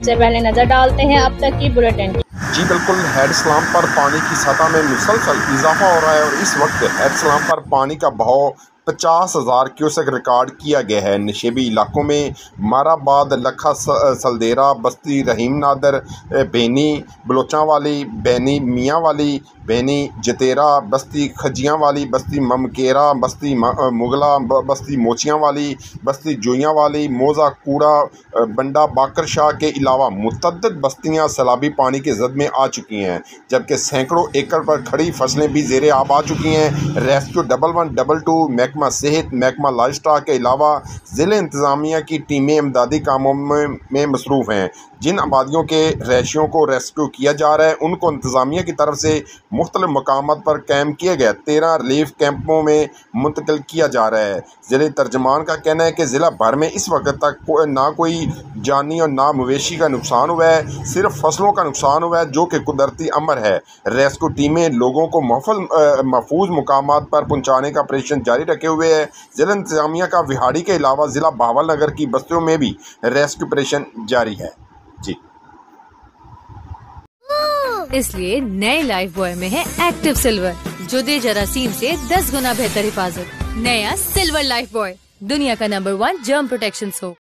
सबसे पहले नजर डालते हैं अब तक की बुलेटिन। जी बिल्कुल, हेड स्लाम पर पानी की सतह में मुसलसल इजाफा हो रहा है और इस वक्त हेड स्लाम पर पानी का बहाव 50,000 क्यूसेक रिकॉर्ड किया गया है। नशेबी इलाकों में माराबाद, लखा सलदेरा, बस्ती रहीम नादर, बेनी बलोचावाली, बेनी मियाँ वाली, बेनी जतेरा, बस्ती खजियाँ वाली, बस्ती ममकेरा, बस्ती मुगला, बस्ती मोचियाँ वाली, बस्ती जोइयाँ वाली, मोज़ा कूड़ा, बंडा बाकर शाह के अलावा मुतअद्दिद बस्तियाँ सैलाबी पानी के जद में आ चुकी हैं, जबकि सैकड़ों एकड़ पर खड़ी फसलें भी ज़ेरे आब आ चुकी हैं। रेस्क्यू 1112, महकमा सेहत, महकमा लाइफ स्टॉक के अलावा ज़िले इंतज़ामिया की टीमें इमदादी कामों में मसरूफ़ हैं। जिन आबादियों के रहायशियों को रेस्क्यू किया जा रहा है उनको इंतज़ामिया की तरफ से मुख्तलिफ मकामात पर कैम्प किए गए 13 रिलीफ कैंपों में मुंतकिल किया जा रहा है। ज़िले तर्जमान का कहना है कि ज़िला भर में इस वक्त तक ना कोई जानी और ना मवेशी का नुकसान हुआ है, सिर्फ फसलों का नुकसान हुआ है जो कि कुदरती अमर है। रेस्क्यू टीमें लोगों को महफूज मकामात पर पहुँचाने का ऑपरेशन जारी रखे हुए है। ज़िला इंतज़ामिया का विहाड़ी के अलावा ज़िला बहावल नगर की बस्तियों में भी रेस्क्यू ऑपरेशन जारी है। जी, इसलिए नए लाइफ बॉय में है एक्टिव सिल्वर, जो दे जरासीम से 10 गुना बेहतर हिफाजत। नया सिल्वर लाइफ बॉय, दुनिया का नंबर 1 जर्म प्रोटेक्शन सोप।